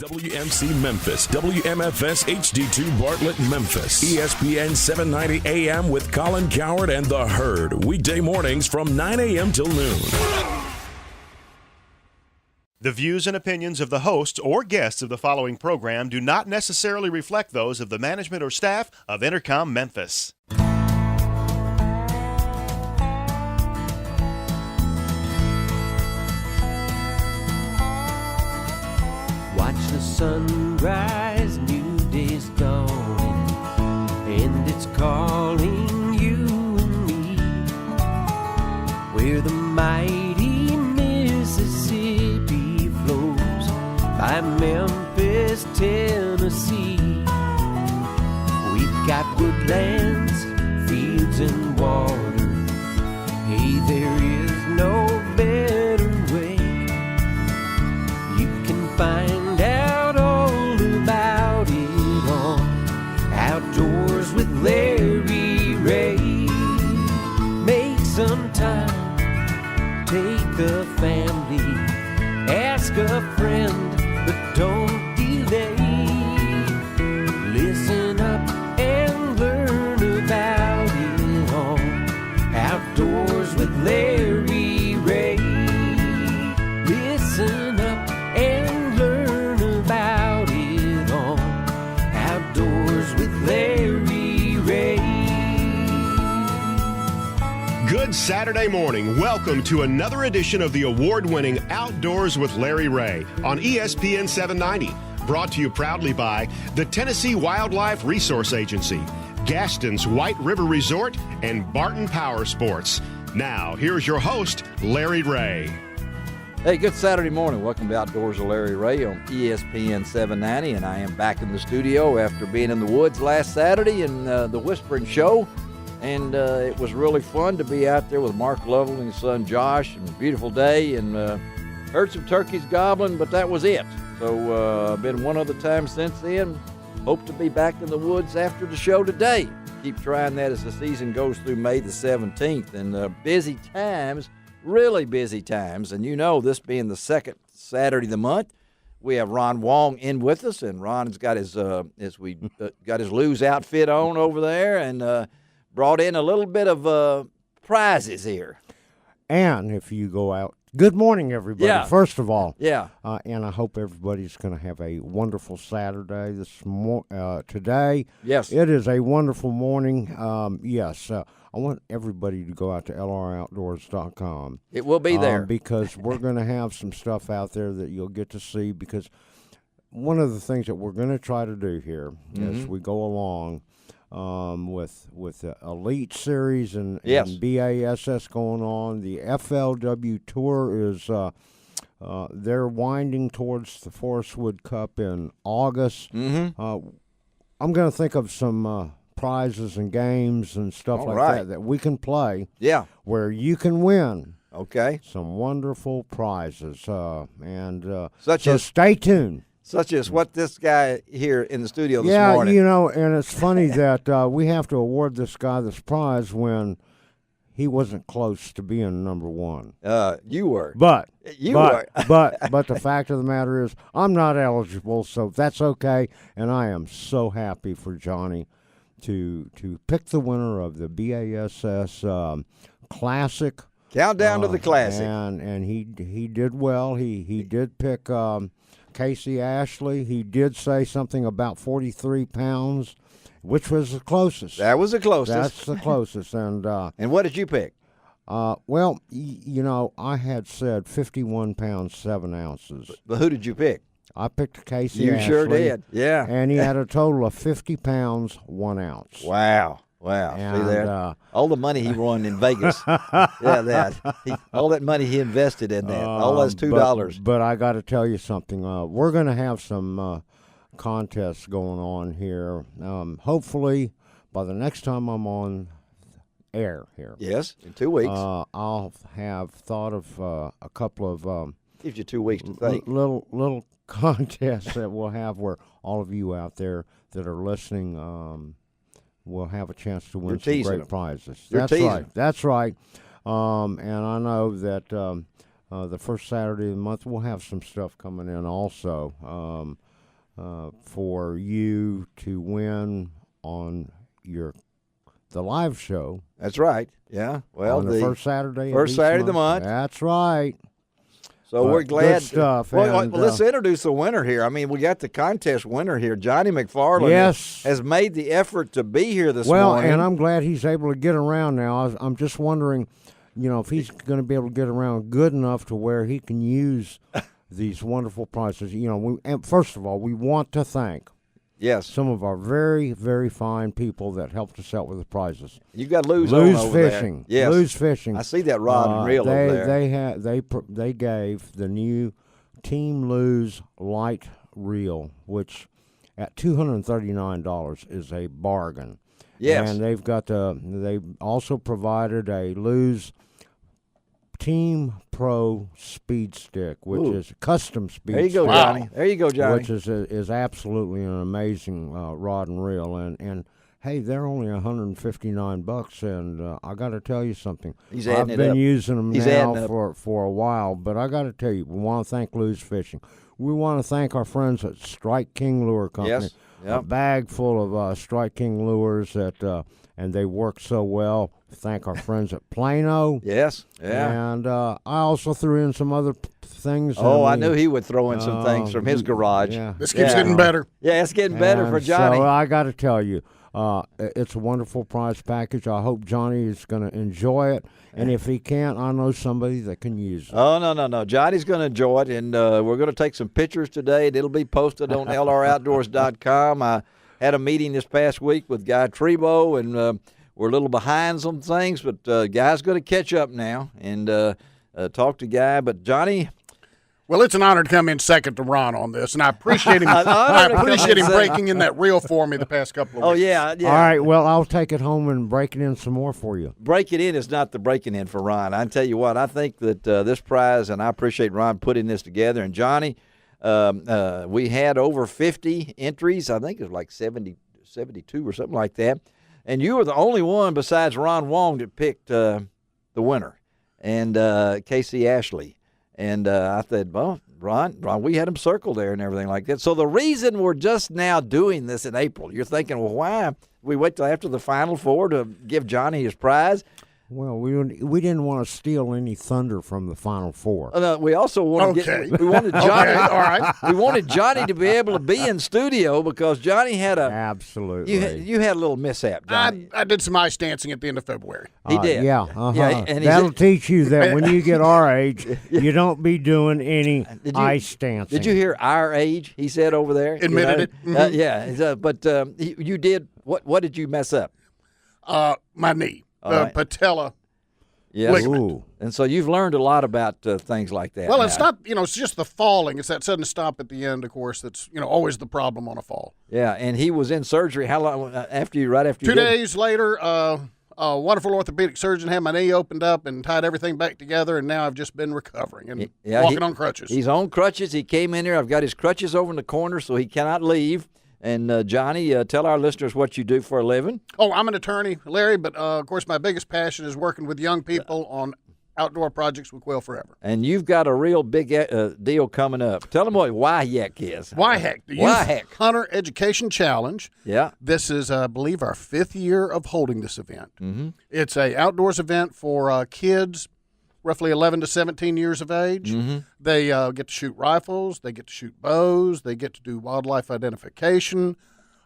WMC Memphis, WMFS HD2 Bartlett Memphis, ESPN 790 AM with Colin Coward and The Herd, weekday mornings from 9 a.m. till noon. The views and opinions of the hosts or guests of the following program do not necessarily reflect those of the management or staff of Intercom Memphis. Watch the sunrise, new day's dawning, and it's calling you and me. Where the mighty Mississippi flows by Memphis, Tennessee. We've got woodlands, fields, and water. Hey, there is no better way. You can find out all about it on Outdoors with Larry Ray. Make some time, take the family, ask a friend, but don't delay. Listen up and learn about it on Outdoors with Larry Ray. Listen up and learn about it on Outdoors with Larry Ray. Good Saturday morning. Welcome to another edition of the award-winning Outdoors with Larry Ray on ESPN 790. Brought to you proudly by the Tennessee Wildlife Resource Agency, Gaston's White River Resort, and Barton Power Sports. Now, here's your host, Larry Ray. Hey, good Saturday morning. Welcome to Outdoors with Larry Ray on ESPN 790, and I am back in the studio after being in the woods last Saturday and the Whispering Show, and it was really fun to be out there with Mark Lovell and his son Josh, and a beautiful day, and heard some turkeys gobbling, but that was it. So been one other time since then. Hope to be back in the woods after the show today. Keep trying that as the season goes through May the 17th, and busy times. Really busy times, and you know, this being the second Saturday of the month, we have Ron Wong in with us, and Ron's got his got his Lews outfit on over there, and brought in a little bit of prizes here. And if you go out, good morning, everybody. Yeah. First of all, yeah, and I hope everybody's going to have a wonderful Saturday today. Yes, it is a wonderful morning. Yes. I want everybody to go out to lroutdoors.com. It will be there. Because we're going to have some stuff out there that you'll get to see, because one of the things that we're going to try to do here as we go along with the Elite Series and BASS going on, the FLW Tour is they're winding towards the Forest Wood Cup in August. I'm going to think of some prizes and games and stuff that we can play. Yeah, where you can win. Okay, some wonderful prizes, and such as stay tuned. Such as what this guy here in the studio this morning. Yeah, you know, and it's funny that we have to award this guy this prize when he wasn't close to being number one. You were, but but the fact of the matter is, I'm not eligible, so that's okay, and I am so happy for Johnny to pick the winner of the BASS Classic. Countdown to the Classic. And he did well. He did pick Casey Ashley. He did say something about 43 pounds, which was the closest. That was the closest. That's the closest. And what did you pick? Well, you know, I had said 51 pounds, 7 ounces. But who did you pick? I picked Casey You Ashley. sure did, yeah. And he had a total of 50 pounds, 1 ounce. Wow. And, see there? All the money he won in Vegas. All that money he invested in that. All those $2. But I got to tell you something. We're going to have some contests going on here. Hopefully, by the next time I'm on air here. Yes, in 2 weeks. I'll have thought of a couple of gives you 2 weeks to think. Little contests that we'll have where all of you out there that are listening will have a chance to win some great prizes. That's right. And I know that the first Saturday of the month, we'll have some stuff coming in also for you to win on the live show. That's right. Yeah. Well, on the first Saturday. First Saturday of the month. That's right. So we're glad. Good stuff. Well, let's introduce the winner here. I mean, we got the contest winner here, Johnny McFarland. Yes. Has made the effort to be here this morning. morning. And I'm glad he's able to get around now. I'm just wondering, if he's going to be able to get around good enough to where he can use these wonderful prizes. And first of all, we want to thank some of our very, very fine people that helped us out with the prizes. You got Lews Fishing. Yes. Lews Fishing. I see that rod and reel over there. They gave the new Team Lews light reel, which at $239 is a bargain. Yes. And they also provided a Lews Team Pro Speed Stick, which is a custom speed stick. There you go, Johnny. There you go, Johnny. Which is absolutely an amazing rod and reel. And hey, they're only $159, and I got to tell you something. I've been using them now for a while, but I got to tell you, we want to thank Lews Fishing. We want to thank our friends at Strike King Lure Company. Yes. Yep. A bag full of Strike King lures and they work so well. Thank our friends at Plano. Yes, yeah. And I also threw in some other things. I knew he would throw in some things from his garage. Yeah. This keeps getting better. Yeah, it's getting better for Johnny. So I got to tell you, it's a wonderful prize package. I hope Johnny is going to enjoy it. And if he can't, I know somebody that can use it. Oh, no. Johnny's going to enjoy it, and we're going to take some pictures today, and it'll be posted on LROutdoors.com. I had a meeting this past week with Guy Trebo, and we're a little behind some things, but Guy's going to catch up now and talk to Guy. But Johnny... Well, it's an honor to come in second to Ron on this, and I appreciate him. I appreciate him breaking in that reel for me the past couple of weeks. Oh, yeah. All right, well, I'll take it home and break it in some more for you. Break it in is not the breaking in for Ron. I tell you what, I think that this prize, and I appreciate Ron putting this together. And Johnny, we had over 50 entries. I think it was like 72 or something like that. And you were the only one besides Ron Wong that picked the winner, and Casey Ashley. And I said, well, Ron, we had him circled there and everything like that. So the reason we're just now doing this in April, you're thinking, well, why we wait till after the Final Four to give Johnny his prize? Well, we didn't want to steal any thunder from the Final Four. We also wanted we wanted Johnny. All right. We wanted Johnny to be able to be in studio because Johnny had absolutely. You had a little mishap, Johnny. I did some ice dancing at the end of February. He did. Yeah. Yeah, and that'll teach you that when you get our age, you don't be doing any ice dancing. Did you hear our age? He said over there. Admitted it. Mm-hmm. Yeah, but you did. What did you mess up? My knee. Right. Patella. Yes. And so you've learned a lot about things like that. Well, it's not, it's just the falling. It's that sudden stop at the end, of course, that's, always the problem on a fall. Yeah, and he was in surgery how long after you, right after you 2 days later, a wonderful orthopedic surgeon had my knee opened up and tied everything back together, and now I've just been recovering and walking on crutches. He's on crutches. He came in here. I've got his crutches over in the corner, so he cannot leave. And, Johnny, tell our listeners what you do for a living. Oh, I'm an attorney, Larry, but, of course, my biggest passion is working with young people on outdoor projects with Quail Forever. And you've got a real big deal coming up. Tell them what YHEC is. YHEC, the Youth Hunter Education Challenge. Yeah. This is, I believe, our 5th year of holding this event. Mm-hmm. It's a outdoors event for kids roughly 11 to 17 years of age. Mm-hmm. They get to shoot rifles. They get to shoot bows. They get to do wildlife identification.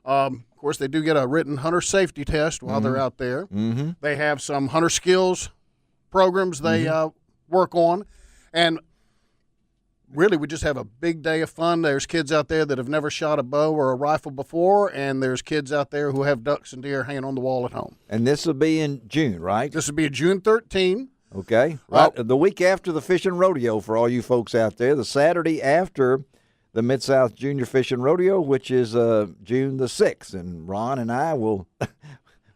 Of course, they do get a written hunter safety test while they're out there. Mm-hmm. They have some hunter skills programs they work on. And really, we just have a big day of fun. There's kids out there that have never shot a bow or a rifle before, and there's kids out there who have ducks and deer hanging on the wall at home. And this will be in June, right? This will be June 13. Okay. Right. The week after the fishing rodeo for all you folks out there, the Saturday after the Mid-South Junior Fishing Rodeo, which is June the 6th. And Ron and I will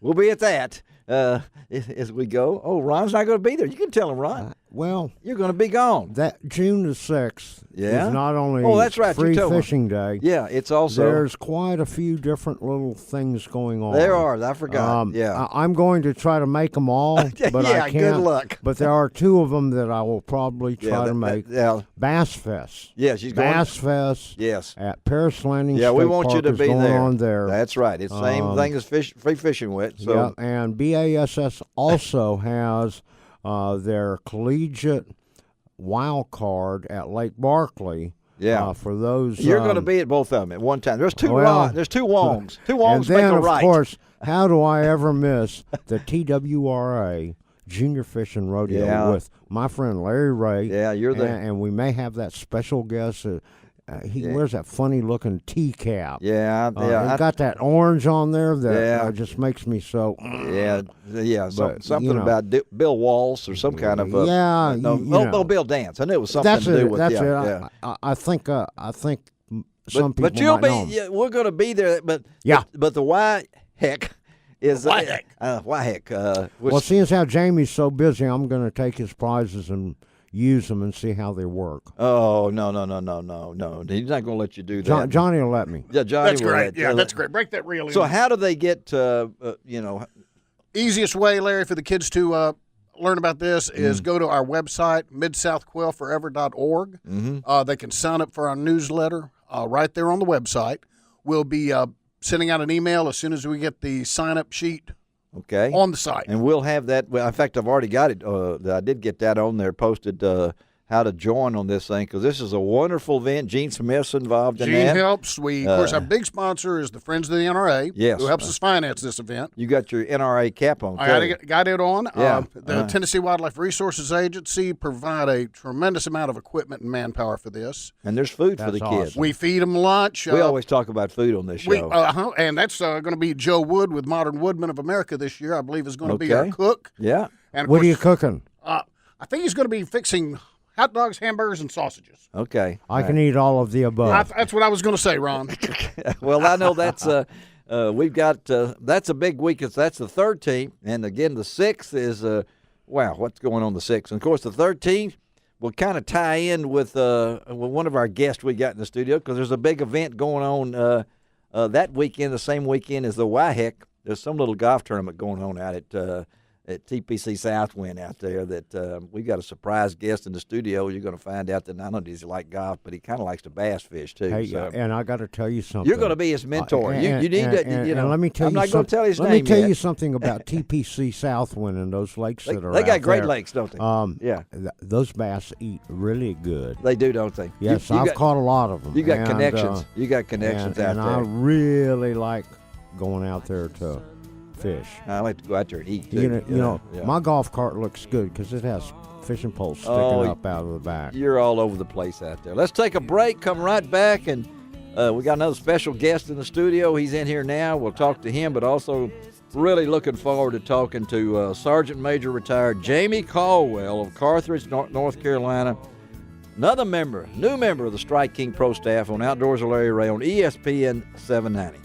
we'll be at that as we go. Oh, Ron's not going to be there. You can tell him, Ron. Well, You're going to be gone. that June the 6th Yeah? is not only That's right. You free told me. fishing day. Yeah, it's also. There's quite a few different little things going on. There are. I forgot. Yeah. I'm going to try to make them all, but Yeah, I good can't. luck. But there are two of them that I will probably try to make. Yeah. Bass Fest. Yeah, she's going. Bass Fest. Yes. At Paris Landing. Yeah, we State want you Park to is be going there. on there. That's right. It's the same thing as free fishing with. So. Yeah, and BASS also has their collegiate wild card at Lake Barkley. Yeah. For those. You're going to be at both of them at one time. There's two There's two Wongs. Two Wongs And then, make a right. of course, how do I ever miss the TWRA Junior Fishing Rodeo with my friend Larry Ray? Yeah, you're there. And we may have that special guest. He wears that funny-looking tea cap. Yeah. He's got that orange on there that Yeah. just makes me so. Yeah. But, Something you know. about Bill Walsh or some kind of. Yeah, No, you know. Bill Dance. I knew it was something That's to do it. with. That's Yeah. it. I think some people But you'll might know be. him. Yeah, we're going to be there. But Yeah. But the why heck is Why heck? why heck. Well, seeing as how Jamie's so busy, I'm going to take his prizes and use them and see how they work. Oh no! He's not going to let you do that. Johnny will let me. Yeah, Johnny. That's will great. let- Yeah, that's great. Break that reel in. So how do they get? Easiest way, Larry, for the kids to learn about this is go to our website, midsouthquailforever.org. They can sign up for our newsletter right there on the website. We'll be sending out an email as soon as we get the sign-up sheet Okay. on the site. And we'll have that. Well, in fact, I've already got it. I did get that on there, posted how to join on this thing, because this is a wonderful event. Gene Smith's involved in Gene that. helps. We, of course, our big sponsor is the Friends of the NRA, Yes. who helps us finance this event. You got your NRA cap on, I got it on. Yeah. The Tennessee Wildlife Resources Agency provide a tremendous amount of equipment and manpower for this. and there's food for the That's kids. awesome. We feed them lunch. We always talk about food on this show. And that's going to be Joe Wood with Modern Woodmen of America this year. I believe is going to be our Okay. cook. Yeah. And of What are you course, cooking? I think he's going to be fixing hot dogs, hamburgers, and sausages. Okay. I can eat all of the above. That's what I was going to say, Ron. Well, I know that's we've got that's a big week. That's the 13th, and again the 6th is wow, what's going on the 6th? And of course the 13th will kind of tie in with one of our guests we got in the studio, because there's a big event going on that weekend, the same weekend as the WIHEC. There's some little golf tournament going on out at TPC Southwind out there that we got a surprise guest in the studio. You're going to find out that not only does he like golf, but he kind of likes to bass fish too. Hey, so. and I got to tell you something. You're going to be his mentor. You need to, you know. And let me tell I'm you not going to tell his let name me tell yet. you something about TPC Southwind and those lakes that are They got out great there. lakes, don't they? Yeah. Those bass eat really good. They do, don't they? Yes, You I've got, caught a lot of them. You got And, connections. You got connections out and there. I really like going out there to fish. I like to go out there and eat too. You know, Yeah. my golf cart looks good because it has fishing poles sticking up out of the back. You're all over the place out there. Let's take a break. Come right back, and we got another special guest in the studio. He's in here now. We'll talk to him, but also really looking forward to talking to Sergeant Major retired Jamie Caldwell of Carthage, North Carolina. Another new member of the Strike King Pro staff on Outdoors with Larry Ray on ESPN 790.